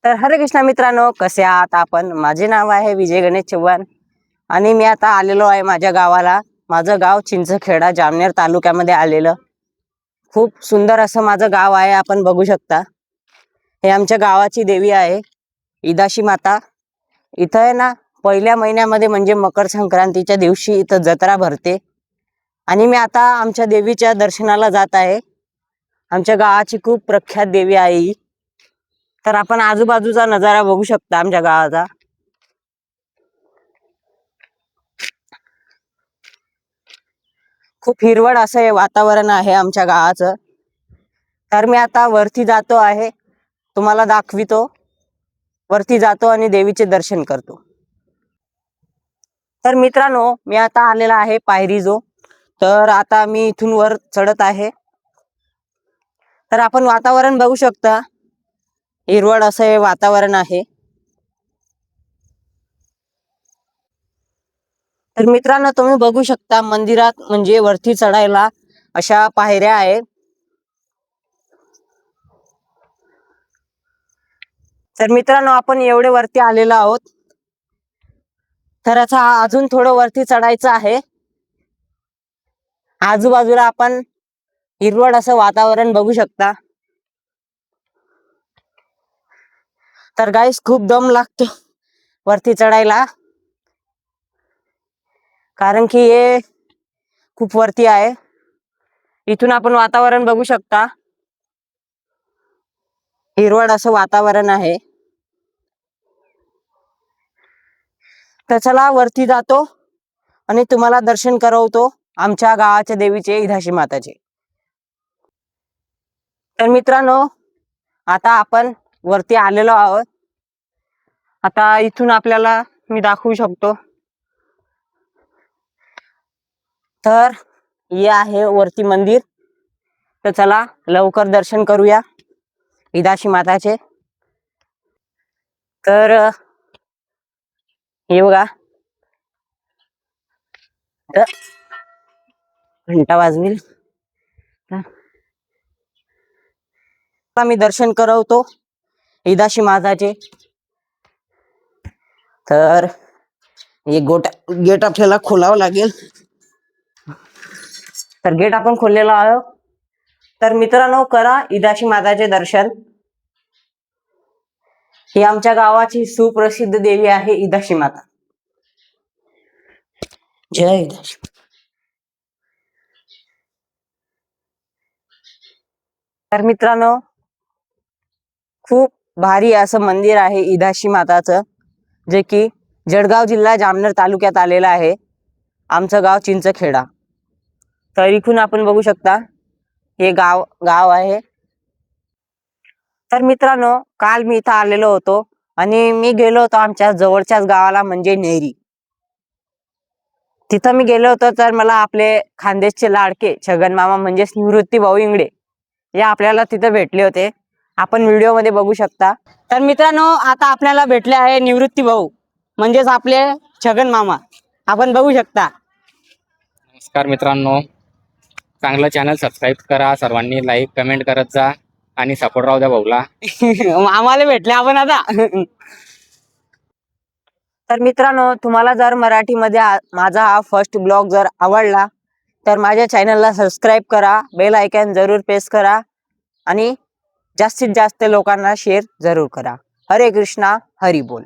तर हरे कृष्णा मित्रांनो, कसे आहात आपण? माझे नाव आहे विजय गणेश चव्हाण आणि मी आता आलेलो आहे माझ्या गावाला. माझं गाव चिंचखेडा जामनेर तालुक्यामध्ये आलेलं. खूप सुंदर असं माझं गाव आहे, आपण बघू शकता. हे आमच्या गावाची देवी आहे इदाशी माता. इथं आहे ना, पहिल्या महिन्यामध्ये म्हणजे मकर संक्रांतीच्या दिवशी इथं जत्रा भरते आणि मी आता आमच्या देवीच्या दर्शनाला जात आहे. आमच्या गावाची खूप प्रख्यात देवी आहे ही. तर आपण आजूबाजूचा नजारा बघू शकता आमच्या गावाचा. खूप हिरवळ असं हे वातावरण आहे आमच्या गावाचं. तर मी आता वरती जातो आहे, तुम्हाला दाखवितो. वरती जातो आणि देवीचे दर्शन करतो. तर मित्रांनो, मी आता आलेला आहे पायरी जो. तर आता मी इथून वर चढत आहे. तर आपण वातावरण बघू शकता, हिरवळ असं हे वातावरण आहे. तर मित्रांनो, तुम्ही बघू शकता मंदिरात म्हणजे वरती चढायला अशा पायऱ्या आहेत. तर मित्रांनो, आपण एवढे वरती आलेलो आहोत. तर आता अजून थोडं वरती चढायचं आहे. आजूबाजूला आपण हिरवळ असं वातावरण बघू शकता. तर गाईस, खूप दम लागतो वरती चढायला, कारण की हे खूप वरती आहे. इथून आपण वातावरण बघू शकता, हिरवळ असं वातावरण आहे. तर चला वरती जातो आणि तुम्हाला दर्शन करवतो आमच्या गावाच्या देवीचे, इदाशी माताचे. तर मित्रांनो, आता आपण वरती आलेलो आहोत. आता इथून आपल्याला मी दाखवू शकतो. तर हे आहे वरती मंदिर. तर चला लवकर दर्शन करूया इदाशी माताचे. तर हे बघा, घंटा वाजवील. मी दर्शन करवतो इदाशी माताचे. तर हे गेट आपल्याला खोलावं लागेल. तर गेट आपण खोललेला आहे. तर मित्रांनो, करा इदाशी माताचे दर्शन. ही आमच्या गावाची सुप्रसिद्ध देवी आहे इदाशी माता. जय इदाशी. तर मित्रांनो, खूप भारी असं मंदिर आहे इदाशी माताचं, जे की जळगाव जिल्हा जामनेर तालुक्यात आलेलं आहे. आमचं गाव चिंचखेडा. तर इथून आपण बघू शकता हे गाव आहे. तर मित्रांनो, काल मी इथं आलेलो होतो आणि मी गेलो होतो आमच्या जवळच्याच गावाला म्हणजे नेरी. तिथं मी गेलो होतो तर मला आपले खानदेशचे लाडके छगन मामा म्हणजेच निवृत्ती भाऊ इंगडे हे आपल्याला तिथं भेटले होते. आपण व्हिडिओ मध्ये बघू शकता. तर मित्रांनो, आता आपल्याला भेटले आहे निवृत्ती भाऊ म्हणजेच आपले छगन मामा. आपण बघू शकता. नमस्कार मित्रांनो, चांगलं चॅनल सबस्क्राईब करा, सर्वांनी लाईक कमेंट करत जा आणि सपोर्ट राहू द्या भाऊला. आम्हाला भेटले आपण आता. तर मित्रांनो, तुम्हाला जर मराठीमध्ये माझा हा फर्स्ट ब्लॉग जर आवडला तर माझ्या चॅनलला सबस्क्राईब करा, बेल आयकॉन जरूर प्रेस करा आणि जास्तीत जास्त लोकांना शेअर जरूर करा. हरे कृष्णा, हरी बोल.